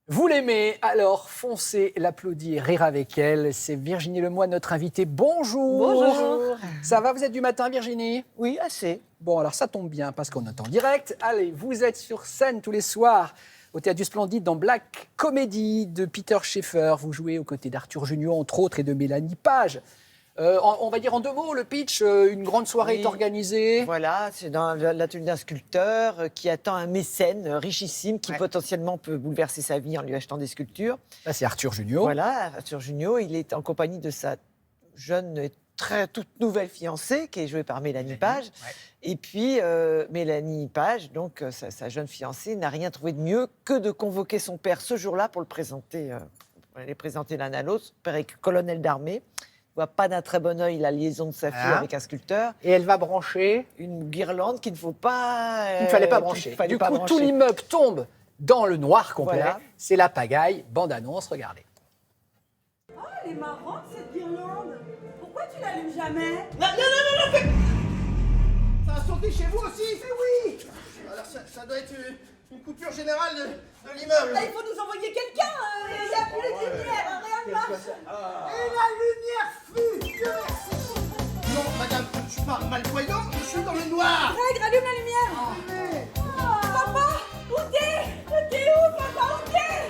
Vous l'aimez, alors foncez l'applaudir, rire avec elle. C'est Virginie Lemoine, notre invitée. Bonjour. Bonjour. Ça va, vous êtes du matin, Virginie? Oui, assez. Bon, alors ça tombe bien parce qu'on est en direct. Allez, vous êtes sur scène tous les soirs au Théâtre du Splendide dans Black Comedy de Peter Sheffer. Vous jouez aux côtés d'Arthur Junio, entre autres, et de Mélanie Page. On va dire en 2 mots, le pitch, une grande soirée est organisée. Voilà, c'est dans l'atelier d'un sculpteur qui attend un mécène richissime qui potentiellement peut bouleverser sa vie en lui achetant des sculptures. Là, c'est Arthur Junio. Voilà, Arthur Junio, il est en compagnie de sa jeune et toute nouvelle fiancée qui est jouée par Mélanie Page. Ouais. Et puis Mélanie Page, donc sa jeune fiancée, n'a rien trouvé de mieux que de convoquer son père ce jour-là pour le présenter, les présenter l'un à l'autre. Son père est colonel d'armée. Ne voit pas d'un très bon œil la liaison de sa fille avec un sculpteur. Et elle va brancher Une guirlande qu'il ne faut pas... il ne fallait pas brancher. Du coup, tout l'immeuble tombe dans le noir complet. Voilà. C'est la pagaille. Bande-annonce, regardez. Oh, elle est marrante cette guirlande. Pourquoi tu l'allumes jamais? Non, ça a sauté chez vous aussi? Mais oui. Alors ça doit être une coupure générale de l'immeuble. Là, il faut nous envoyer quelqu'un. Il n'y a plus de lumière, rien ne marche. Et la lumière fut. Non, madame, je parle malvoyant, je suis dans le noir. Greg, rallume la lumière. Papa, où t'es? T'es où, papa? Où t'es?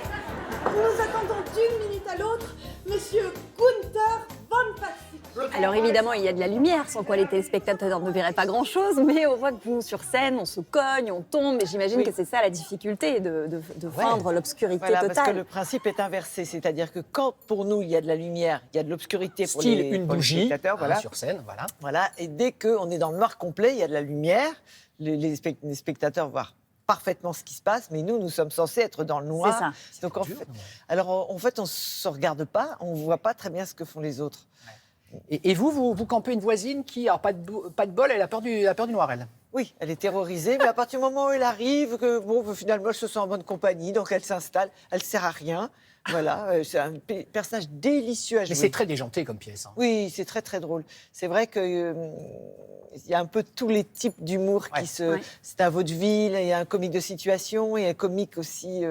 Nous nous attendons d'une minute à l'autre, monsieur Gunther von Patzig. Alors évidemment, il y a de la lumière, sans quoi les téléspectateurs ne verraient pas grand-chose, mais on voit que vous, sur scène, on se cogne, on tombe, et j'imagine que c'est ça la difficulté, de feindre l'obscurité Voilà, totale. parce que le principe est inversé, c'est-à-dire que quand pour nous il y a de la lumière, il y a de l'obscurité pour Style les, une pour les bougie, spectateurs, voilà. sur scène, voilà. Voilà, et dès qu'on est dans le noir complet, il y a de la lumière, les spectateurs voient parfaitement ce qui se passe, mais nous sommes censés être dans le noir. C'est ça. Donc en fait, on ne se regarde pas, on ne voit pas très bien ce que font les autres. Et vous campez une voisine qui, alors pas de bol, elle a peur du noir, elle. Oui, elle est terrorisée, mais à partir du moment où elle arrive, finalement, elle se sent en bonne compagnie, donc elle s'installe, elle ne sert à rien. Voilà, c'est un personnage délicieux à jouer. Mais c'est très déjanté comme pièce. Oui, c'est très très drôle. C'est vrai que il y a un peu tous les types d'humour qui se. Ouais. C'est un vaudeville, il y a un comique de situation et un comique aussi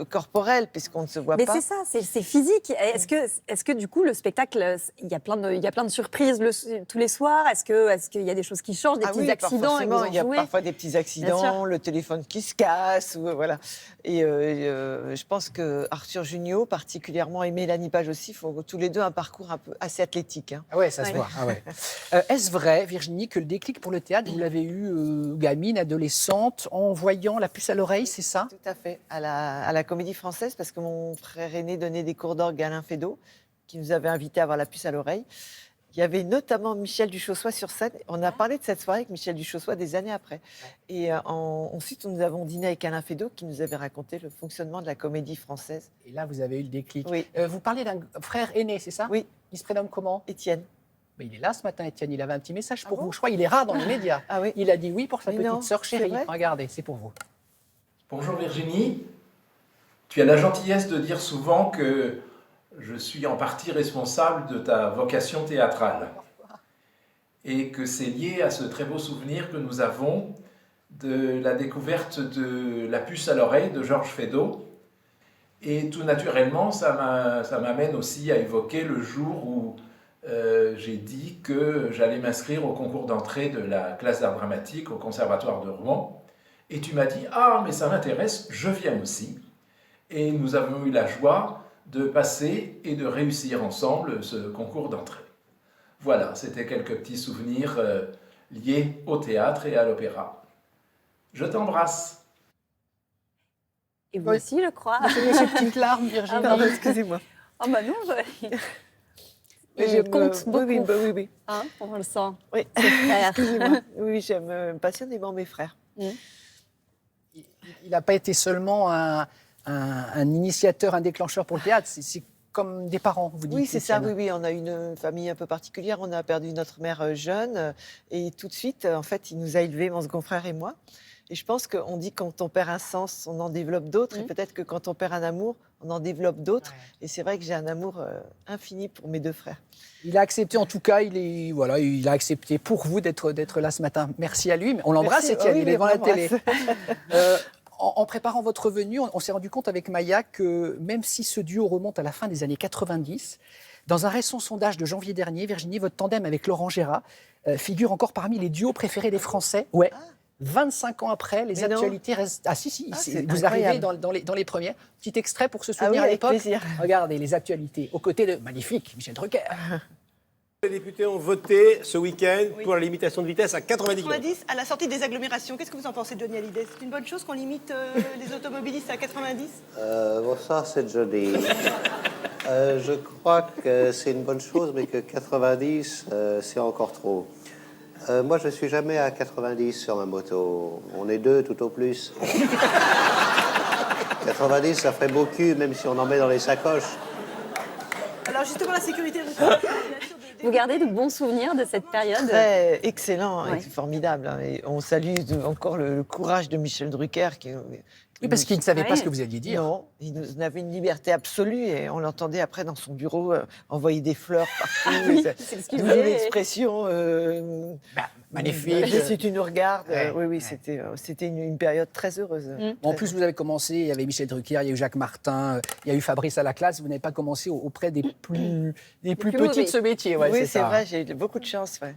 corporel puisqu'on ne se voit Mais pas. c'est ça, c'est physique. Est-ce que du coup, le spectacle, il y a plein de surprises tous les soirs? Est-ce qu'il y a des choses qui changent, des petits accidents et vous en il y a jouez? parfois des petits accidents, le téléphone qui se casse, voilà. Et je pense que Arthur Junio, particulièrement, et Mélanie Page aussi, font tous les deux un parcours un peu assez athlétique. Hein. Ah ouais, ça se Ouais. voit. Ah ouais. Est-ce vrai, Virginie, que le déclic pour le théâtre, vous l'avez eu gamine, adolescente, en voyant La puce à l'oreille, c'est ça? Tout à fait, à la Comédie Française, parce que mon frère aîné donnait des cours d'orgue à Alain Fédot, qui nous avait invités à voir La puce à l'oreille. Il y avait notamment Michel Duchossois sur scène. On a parlé de cette soirée avec Michel Duchossois des années après. Et ensuite, nous avons dîné avec Alain Fédot, qui nous avait raconté le fonctionnement de la Comédie Française. Et là, vous avez eu le déclic. Oui. Vous parlez d'un frère aîné, c'est ça? Oui. Il se prénomme comment? Étienne. Mais il est là ce matin, Étienne. Il avait un petit message pour bon vous. Je crois qu'il est rare dans les médias. Ah oui. Il a dit oui pour sa Mais petite non, sœur c'est chérie. vrai Regardez, c'est pour vous. Bonjour Virginie, tu as la gentillesse de dire souvent que je suis en partie responsable de ta vocation théâtrale et que c'est lié à ce très beau souvenir que nous avons de la découverte de La puce à l'oreille de Georges Feydeau. Et tout naturellement, ça m'amène aussi à évoquer le jour où j'ai dit que j'allais m'inscrire au concours d'entrée de la classe d'art dramatique au Conservatoire de Rouen. Et tu m'as dit « Ah, mais ça m'intéresse, je viens aussi ». Et nous avons eu la joie de passer et de réussir ensemble ce concours d'entrée. Voilà, c'était quelques petits souvenirs liés au théâtre et à l'opéra. Je t'embrasse. Et vous aussi, je crois. Tenez ces petites larmes, Virginie. Pardon, excusez-moi. Oh bah non, Mais je compte beaucoup. Oui. Hein, on le sent. Oui. C'est frère. Excusez-moi. Oui, j'aime passionnément mes frères. Il n'a pas été seulement un initiateur, un déclencheur pour le théâtre. C'est comme des parents, vous dites. Oui, c'est ça, Étienne. oui. On a une famille un peu particulière. On a perdu notre mère jeune. Et tout de suite, en fait, il nous a élevés, mon second frère et moi. Et je pense qu'on dit que quand on perd un sens, on en développe d'autres. Et peut-être que quand on perd un amour, on en développe d'autres. Ouais. Et c'est vrai que j'ai un amour infini pour mes deux frères. Il a accepté, en tout cas, il a accepté pour vous d'être là ce matin. Merci à lui. On l'embrasse, Merci. Étienne, Oui, il est devant on la télé. l'embrasse. En préparant votre venue, on s'est rendu compte avec Maya que même si ce duo remonte à la fin des années 90, dans un récent sondage de janvier dernier, Virginie, votre tandem avec Laurent Gérard figure encore parmi les duos préférés des Français. Ouais. 25 ans après, les Mais non. actualités restent... Ah si, c'est vous arrivez incroyable. dans les premières. Petit extrait pour se Ah souvenir oui, à avec l'époque. plaisir. Regardez, les actualités, aux côtés de magnifique Michel Drucker. Les députés ont voté ce week-end pour la limitation de vitesse à 90 km. 90 à la sortie des agglomérations. Qu'est-ce que vous en pensez, Johnny Hallyday? C'est une bonne chose qu'on limite les automobilistes à 90? Bon, ça, c'est joli. Je crois que c'est une bonne chose, mais que 90, c'est encore trop. Moi, je ne suis jamais à 90 sur ma moto. On est deux, tout au plus. 90, ça ferait beaucoup, même si on en met dans les sacoches. Alors justement, la sécurité routière. Vous gardez de bons souvenirs de cette période? Très excellent, Ouais. et formidable. Hein. Et on salue encore le courage de Michel Drucker. Oui, parce qu'il ne savait pas Ouais. ce que vous alliez dire. Non, il nous avait une liberté absolue et on l'entendait après dans son bureau envoyer des fleurs partout. Oui, Et c'est ce qu'il d'où faisait. l'expression Magnifique. Si tu nous regardes. Ouais, Oui, ouais. c'était une période très heureuse. En plus, vous avez commencé, il y avait Michel Drucker, il y a eu Jacques Martin, il y a eu Fabrice à la classe. Vous n'avez pas commencé auprès des plus plus petits mauvais. de ce métier. Ouais, oui, c'est ça. vrai, j'ai eu beaucoup de chance. Ouais.